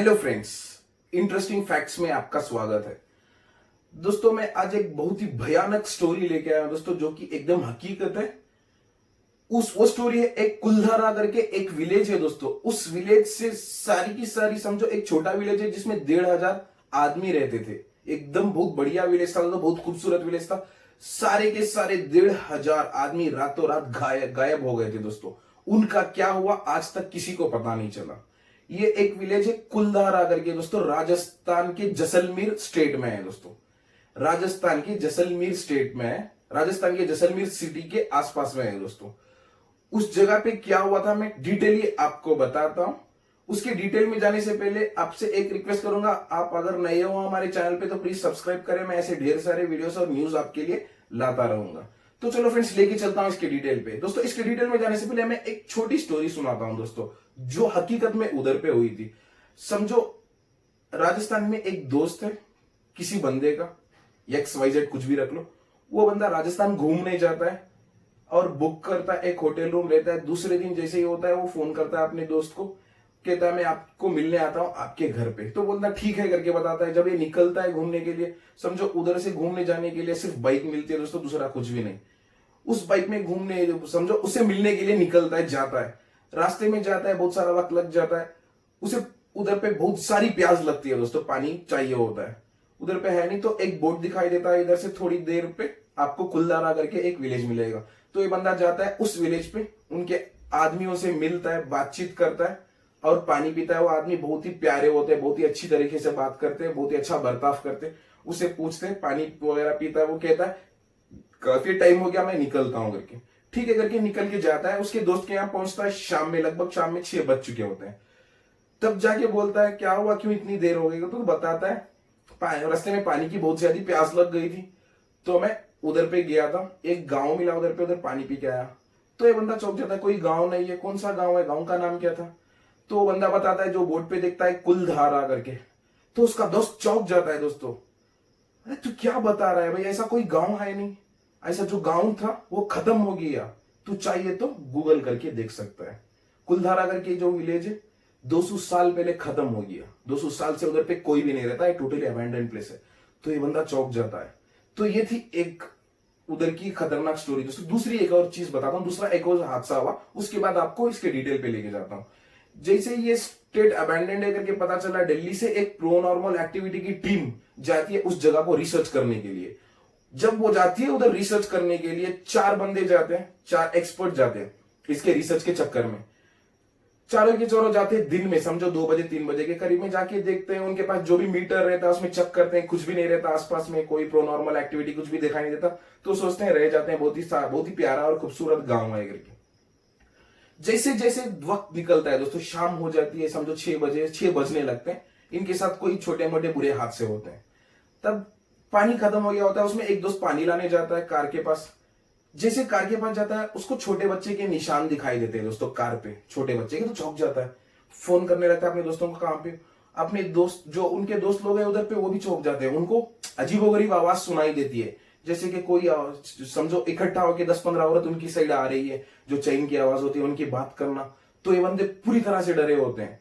Hello friends, interesting facts में आपका स्वागत है। दोस्तों मैं आज एक बहुत ही भयानक स्टोरी लेके आया हूं दोस्तों, जो कि एकदम हकीकत है। वो स्टोरी है एक कुल्हारा करके एक विलेज है दोस्तों। उस विलेज से सारी की सारी समझो एक छोटा विलेज है जिसमें 1,500 आदमी रहते थे। एकदम बहुत बढ़िया विलेज था, तो बहुत खूबसूरत विलेज था। सारे के सारे 1,500 आदमी रातों रात गायब हो गए थे दोस्तों। उनका क्या हुआ आज तक किसी को पता नहीं चला। ये एक विलेज है कुलधारा करके दोस्तों, राजस्थान के जैसलमेर स्टेट में है दोस्तों। राजस्थान के जैसलमेर स्टेट में है, राजस्थान के जैसलमेर सिटी के आसपास में है दोस्तों। उस जगह पे क्या हुआ था मैं डिटेली आपको बताता हूं। उसके डिटेल में जाने से पहले आपसे एक रिक्वेस्ट करूंगा, आप अगर नए हो हमारे चैनल पे तो प्लीज सब्सक्राइब करें। मैं ऐसे ढेर सारे वीडियोस और न्यूज आपके लिए लाता रहूंगा। तो चलो फ्रेंड्स, लेके चलता हूं इसके डिटेल पे। दोस्तों इसके डिटेल में जाने से पहले मैं एक छोटी स्टोरी सुनाता हूं दोस्तों, जो हकीकत में उधर पे हुई थी। समझो राजस्थान में एक दोस्त है किसी बंदे का, XYZ कुछ भी रख लो। वो बंदा राजस्थान घूमने जाता है और बुक करता है, एक होटल रूम रहता है। दूसरे दिन जैसे ही होता है वो फोन करता है अपने दोस्त को, कहता है मैं आपको मिलने आता हूं आपके घर पे। तो बंदा ठीक है करके बताता है। जब ये निकलता है घूमने के लिए, समझो उधर से घूमने जाने के लिए सिर्फ बाइक मिलती है दोस्तों, दूसरा कुछ भी नहीं। उस बाइक में घूमने समझो उसे मिलने के लिए निकलता है, जाता है। रास्ते में जाता है, बहुत सारा वक्त लग जाता है उसे। उधर पे बहुत सारी प्यास लगती है दोस्तों, पानी चाहिए होता है। उधर पे है नहीं तो एक बोट दिखाई देता है, इधर से थोड़ी देर पे आपको कुलधारा करके एक विलेज मिलेगा। तो ये बंदा जाता है उस विलेज पे, उनके आदमियों से मिलता है, बातचीत करता है और पानी पीता है। वो आदमी बहुत ही प्यारे होते हैं, बहुत ही अच्छी तरीके से बात करते हैं, बहुत ही अच्छा बर्ताव करते हैं। उसे पूछते हैं पानी वगैरह पीता है, वो कहता है काफी टाइम हो गया मैं निकलता हूं करके। ठीक है करके निकल के जाता है। उसके दोस्त के यहाँ पहुंचता है शाम में, लगभग शाम में 6 बज चुके होते हैं। तब जाके बोलता है क्या हुआ, क्यों इतनी देर हो गई। तो बताता है रास्ते में पानी की बहुत ज्यादा प्यास लग गई थी, तो मैं उधर पे गया था, एक गांव मिला उधर पे, उधर पानी पी के आया। तो ये बंदा चौंक जाता है, कोई गांव नहीं है, कौन सा गांव है, गांव का नाम क्या था। तो वो बंदा बताता है, जो बोर्ड पे देखता है कुलधारा करके। तो उसका दोस्त चौंक जाता है दोस्तों, अरे तू क्या बता रहा है भाई, ऐसा कोई गांव है नहीं, ऐसा जो गांव था वो खत्म हो गया। तू चाहिए तो गूगल करके देख सकता है। कुलधारा करके जो विलेज है 200 साल पहले खत्म हो गया। 200 साल से उधर पे कोई भी नहीं रहता है, टोटली अबैंडन प्लेस है। तो ये बंदा चौंक जाता है। तो ये थी एक उधर की खतरनाक स्टोरी दोस्तों। दूसरी एक और चीज बताता हूं, दूसरा एक और हादसा हुआ, उसके बाद आपको इसके डिटेल पे लेके जाता हूं। जैसे ये स्टेट अबैंडन है करके पता चला, दिल्ली से एक प्रोनॉर्मल एक्टिविटी की टीम जाती है उस जगह को रिसर्च करने के लिए। जब वो जाती है उधर रिसर्च करने के लिए, 4 बंदे जाते हैं, 4 एक्सपर्ट जाते हैं इसके रिसर्च के चक्कर में। चारों के चारों जाते हैं दिन में, समझो 2 बजे 3 बजे के करीब में जाके देखते हैं। उनके पास जो भी मीटर रहता है उसमें चेक करते हैं, कुछ भी नहीं रहता आसपास में, कोई प्रोनॉर्मल एक्टिविटी कुछ भी दिखाई नहीं देता। तो सोचते हैं रह जाते हैं, बहुत ही प्यारा और खूबसूरत गांव है करके। जैसे जैसे वक्त निकलता है दोस्तों, शाम हो जाती है, समझो 6 बजे, 6 बजने लगते हैं। इनके साथ कोई छोटे मोटे बुरे हादसे होते हैं। तब पानी खत्म हो गया होता है, उसमें एक दोस्त पानी लाने जाता है कार के पास। जैसे कार के पास जाता है, उसको छोटे बच्चे के निशान दिखाई देते हैं दोस्तों कार पे, छोटे बच्चे के। तो चौंक जाता है, फोन करने लगता है अपने दोस्तों को, कहां पे। अपने दोस्त जो उनके दोस्त लोग हैं उधर पे, वो भी चौंक जाते हैं। उनको अजीबोगरीब आवाज सुनाई देती है, जैसे कि कोई समझो इकट्ठा होकर 10-15 औरत उनकी साइड आ रही है, जो चैन की आवाज होती है, उनकी बात करना। तो ये बंदे पूरी तरह से डरे होते हैं।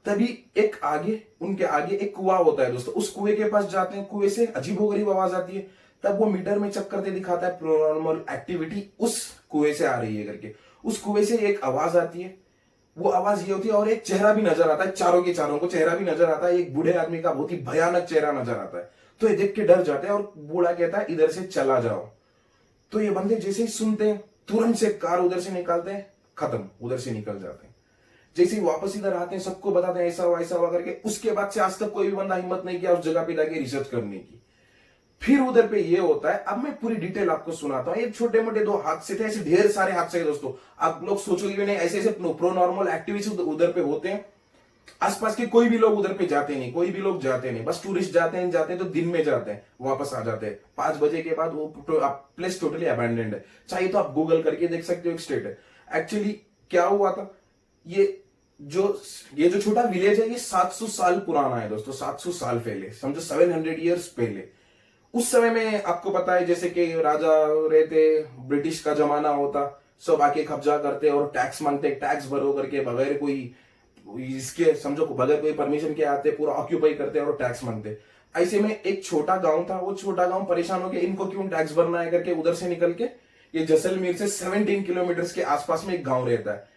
तभी उनके आगे एक कुआं होता है दोस्तों। उस कुएं के पास जाते हैं, कुएं से अजीबोगरीब आवाज आती है। तब वो मीटर में चेक करके दिखाता है प्रोनॉर्मल एक्टिविटी उस कुएं से आ रही है करके। उस कुएं से एक आवाज आती है, वो आवाज ये होती है, और एक चेहरा भी नजर आता है। चारों के चारों को चेहरा भी नजर आता है, एक बूढ़े आदमी का बहुत ही भयानक चेहरा नजर आता है। तो ये देख के डर जाते हैं और बूढ़ा कहता है इधर से चला जाओ। तो ये बंदे जैसे ही सुनते हैं, तुरंत से कार उधर से निकालते हैं, खत्म, उधर से निकल जाते हैं। जैसे ही वापस इधर आते हैं, सबको बताते हैं ऐसा हुआ करके। उसके बाद से आज तक कोई भी बंदा हिम्मत नहीं किया उस जगह पे जाके रिसर्च करने की। फिर उधर पे ये होता है, अब मैं पूरी डिटेल आपको सुनाता हूं। ये छोटे मोटे 2 हादसे थे, ऐसे ढेर सारे हादसे हैं दोस्तों। आप लोग सोचोगे भी नहीं, ऐसे ऐसे प्रोनॉर्मल एक्टिविटीज उधर पे होते हैं। आसपास के कोई भी लोग उधर पे जाते नहीं, कोई भी लोग जाते नहीं, बस टूरिस्ट जाते हैं तो दिन में जाते हैं, वापस आ जाते हैं 5 बजे के बाद। वो प्लेस टोटली अबैंडन्ड है। चाहिए तो आप गूगल करके देख सकते हो, एक स्टेट है। एक्चुअली क्या हुआ था, ये जो छोटा विलेज है ये 700 साल पुराना है दोस्तों। 700 साल पहले, समझो 700 ईयर्स पहले। उस समय में आपको पता है, जैसे कि राजा रहते, ब्रिटिश का जमाना होता, सब आके कब्जा करते और टैक्स मांगते, टैक्स भरो करके, बगैर कोई इसके समझो बगैर कोई परमिशन के आते, पूरा ऑक्यूपाई करते और टैक्स मांगते। ऐसे में एक छोटा गांव था, वो छोटा गांव परेशान हो गया, इनको क्यों टैक्स भरना है करके उधर से निकल के ये जैसलमेर से 17 किलोमीटर के आसपास में एक गांव रहता है।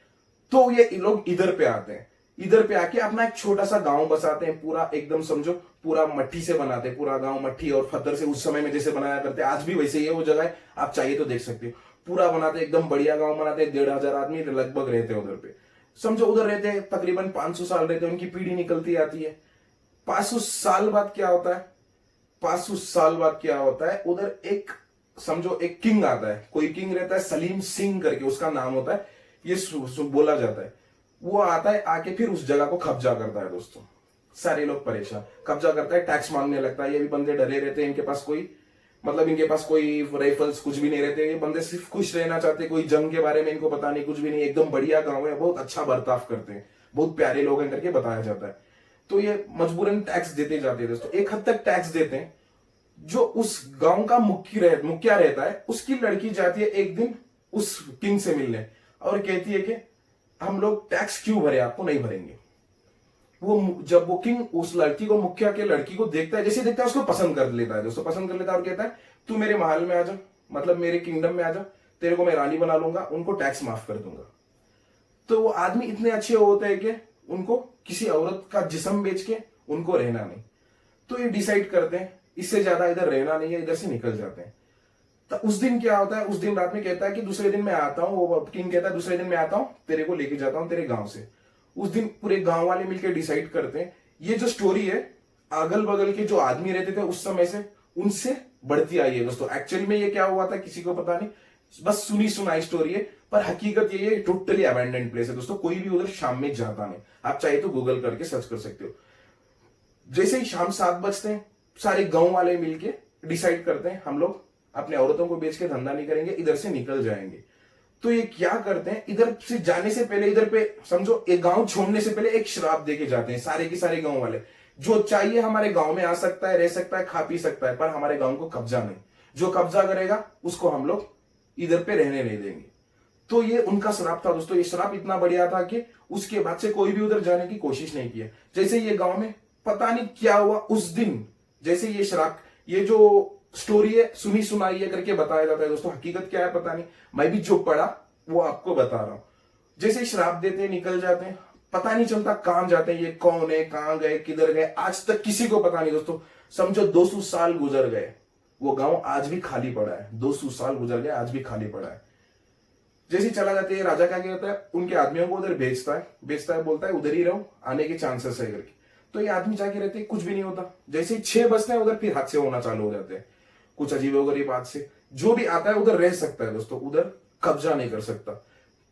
तो ये लोग इधर पे आते हैं, इधर पे आके अपना एक छोटा सा गांव बसाते हैं, पूरा एकदम समझो पूरा मट्टी से बनाते हैं, पूरा गांव मट्टी और पत्थर से उस समय में जैसे बनाया करते हैं, आज भी वैसे ही है वो जगह है, आप चाहिए तो देख सकते हो। पूरा बनाते एकदम बढ़िया गांव बनाते, 1,500 आदमी लगभग रहते हैं उधर पे। समझो उधर रहते हैं तकरीबन 500 साल रहते हैं, उनकी पीढ़ी निकलती आती है। 500 साल बाद क्या होता है, 500 साल बाद क्या होता है, उधर एक समझो एक किंग आता है, कोई किंग रहता है सलीम सिंह करके उसका नाम होता है, ये बोला जाता है। वो आता है, आके फिर उस जगह को कब्जा करता है दोस्तों। सारे लोग परेशान, कब्जा करता है, टैक्स मांगने लगता है। ये भी बंदे डरे रहते हैं, इनके पास कोई मतलब इनके पास कोई राइफल्स कुछ भी नहीं रहते, ये बंदे सिर्फ खुश रहना चाहते, कोई जंग के बारे में इनको पता नहीं, कुछ भी नहीं, एकदम बढ़िया गांव है, बहुत अच्छा बर्ताव करते हैं, बहुत प्यारे लोग हैं करके बताया जाता है। तो ये मजबूरन टैक्स देते जाते हैं दोस्तों, एक हद तक टैक्स देते हैं। जो उस गांव का मुखिया रहता है, उसकी लड़की जाती है एक दिन उस किंग से मिलने और कहती है कि हम लोग टैक्स क्यों भरे, आपको नहीं भरेंगे। वो जब वो किंग उस लड़की को, मुखिया के लड़की को देखता है, जैसे देखता है उसको पसंद कर लेता है दोस्तों, पसंद कर लेता है और कहता है तू मेरे महल में आ जा, मतलब मेरे किंगडम में आ जा, तेरे को मैं रानी बना लूंगा, उनको टैक्स माफ कर दूंगा। तो वो आदमी इतने अच्छे होते हैं कि उनको किसी औरत का जिस्म बेच के उनको रहना नहीं। तो ये डिसाइड करते हैं इससे ज्यादा इधर रहना नहीं है, इधर से निकल जाते हैं। तो उस दिन क्या होता है, उस दिन रात में कहता है कि दूसरे दिन मैं आता हूँ, वो किंग कहता है दूसरे दिन मैं आता हूँ, तेरे को लेके जाता हूँ तेरे गांव से। उस दिन पूरे गांव वाले मिलकर डिसाइड करते हैं। ये जो स्टोरी है, अगल बगल के जो आदमी रहते थे उस समय से, उनसे बढ़ती आई है दोस्तों। एक्चुअली में ये क्या हुआ था किसी को पता नहीं, बस सुनी सुनाई स्टोरी है, पर हकीकत ये है टोटली अबैंडन प्लेस है दोस्तों, कोई भी उधर शाम में जाता नहीं। आप चाहे तो गूगल करके सर्च कर सकते हो। जैसे ही शाम 7 बजते हैं, सारे गांव वाले मिलके डिसाइड करते हैं हम लोग अपने औरतों को बेच के धंधा नहीं करेंगे, इधर से निकल जाएंगे। तो ये क्या करते हैं, इधर से जाने से पहले, इधर पे समझो एक गांव छोड़ने से पहले एक श्राप देके जाते हैं सारे के सारे गांव वाले, जो चाहिए हमारे गांव में आ सकता है, रह सकता है, खा पी सकता है, पर हमारे गांव को कब्जा नहीं। जो कब्जा करेगा उसको हम लोग इधर पे रहने नहीं देंगे। तो ये उनका श्राप था दोस्तों। ये श्राप इतना बढ़िया था कि उसके बाद से कोई भी उधर जाने की कोशिश नहीं किया। जैसे ये गांव में पता नहीं क्या हुआ उस दिन, जैसे ये श्राप, ये जो स्टोरी है सुनी सुनाई है करके बताया जाता है दोस्तों, हकीकत क्या है पता नहीं, मैं भी जो पढ़ा वो आपको बता रहा हूं। जैसे श्राप देते हैं, निकल जाते हैं, पता नहीं चलता कहां जाते हैं, ये कौन है, कहां गए, किधर गए, आज तक किसी को पता नहीं दोस्तों। समझो 200 साल गुजर गए, वो गांव आज भी खाली पड़ा है, 200 साल गुजर गए, आज भी खाली पड़ा है। जैसे चला जाते हैं, राजा क्या कहता है, उनके आदमियों को उधर भेजता है, बोलता है उधर ही रहो, आने के चांसेस है करके। तो ये आदमी जाके रहते हैं, कुछ भी नहीं होता। जैसे ही 6 बजते हैं, उधर फिर हादसे होना चालू हो जाते हैं, कुछ अजीब गरीब बात से। जो भी आता है उधर रह सकता है दोस्तों, उधर कब्जा नहीं कर सकता।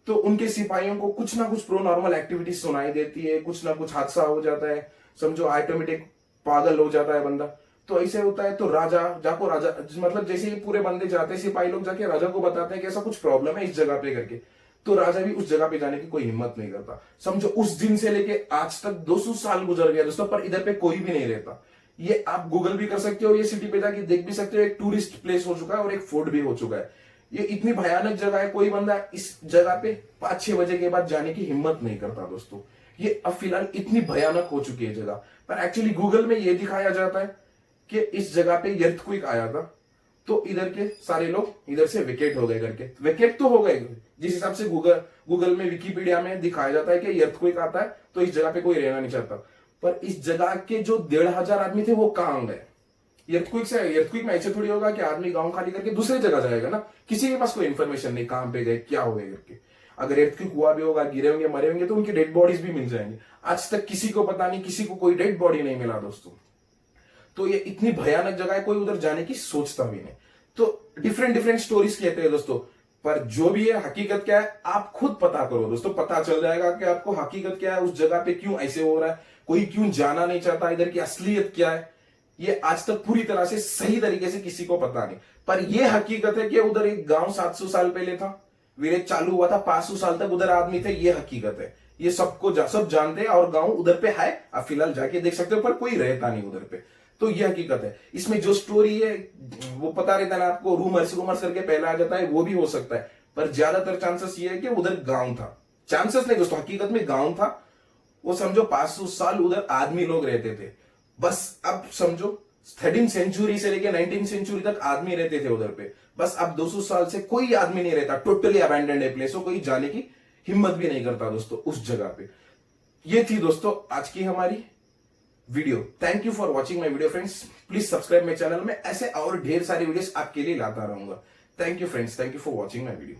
तो उनके सिपाहियों को कुछ ना कुछ प्रो नॉर्मल एक्टिविटी सुनाई देती है, कुछ ना कुछ हादसा हो जाता है, समझो ऑटोमेटिक पागल हो जाता है बंदा। तो ऐसे होता है, तो राजा मतलब जैसे ही पूरे बंदे जाते हैं, सिपाही लोग जाके राजा को बताते हैं कि ऐसा कुछ प्रॉब्लम है इस जगह पे करके। तो राजा भी उस जगह पे जाने की कोई हिम्मत नहीं करता। समझो उस दिन से लेके आज तक 200 साल गुजर गया दोस्तों, पर इधर पे कोई भी नहीं रहता। ये आप गूगल भी कर सकते हो, ये सिटी पे जाके देख भी सकते हो, एक टूरिस्ट प्लेस हो चुका है और एक फोर्ट भी हो चुका है। ये इतनी भयानक जगह है, कोई बंदा इस जगह पे 5-6 बजे के बाद जाने की हिम्मत नहीं करता दोस्तों। ये अब फिलहाल इतनी भयानक हो चुकी है जगह। पर एक्चुअली गूगल में ये दिखाया जाता है कि इस जगह पे अर्थक्वेक आया था, तो इधर के सारे लोग इधर से विकेट हो गए करके। विकेट तो हो गए, जिस हिसाब से गूगल में, विकीपीडिया में दिखाया जाता है कि अर्थक्वेक आता है तो इस जगह पे कोई रहना नहीं चाहता। पर इस जगह के जो 1,500 आदमी थे वो कहां गए। अर्थक्वेक में ऐसे थोड़ी होगा कि आदमी गांव खाली करके दूसरे जगह जाएगा ना, किसी के पास कोई इन्फॉर्मेशन नहीं कहां पे गए, क्या हो गए करके। अगर अर्थक्वेक हुआ भी होगा, गिरे होंगे, मरे होंगे, तो उनके डेड बॉडीज भी मिल जाएंगे। आज तक किसी को पता नहीं, किसी को कोई डेड बॉडी नहीं मिला दोस्तों। तो ये इतनी भयानक जगह है, कोई उधर जाने की सोचता भी नहीं। तो डिफरेंट स्टोरीज कहते हैं दोस्तों, पर जो भी है हकीकत क्या है आप खुद पता करो दोस्तों, पता चल जाएगा कि आपको हकीकत क्या है, उस जगह पे क्यों ऐसे हो रहा है, कोई क्यों जाना नहीं चाहता, इधर की असलियत क्या है। ये आज तक पूरी तरह से सही तरीके से किसी को पता नहीं। पर यह हकीकत है कि उधर एक गांव 700 साल पहले था, विलेज चालू हुआ था, 500 साल तक उधर आदमी थे, ये हकीकत है। ये सब जानते हैं और गांव उधर पे है, आप फिलहाल जाके देख सकते हो, पर कोई रहता नहीं उधर पे। तो यह हकीकत है। इसमें जो स्टोरी है वो पता रहता है ना आपको, रूमर्स करके पहला आ जाता है, वो भी हो सकता है, पर ज्यादातर चांसेस ये है कि उधर गांव था। चांसेस नहीं दोस्तों, हकीकत में गांव था। वो समझो 500 साल उधर आदमी लोग रहते थे। बस अब समझो 13th सेंचुरी से लेके 19th सेंचुरी तक आदमी रहते थे उधर पे। बस अब 200 साल से कोई आदमी नहीं रहता, टोटली अबैंडन्ड है प्लेस, कोई जाने की हिम्मत भी नहीं करता दोस्तों उस जगह पे। ये थी दोस्तों आज की हमारी video. Thank you for watching my video friends. Please subscribe my channel में, ऐसे और ढेर सारी वीडियोस आपके लिए लाता रहूंगा। Thank you friends, thank you for watching my video.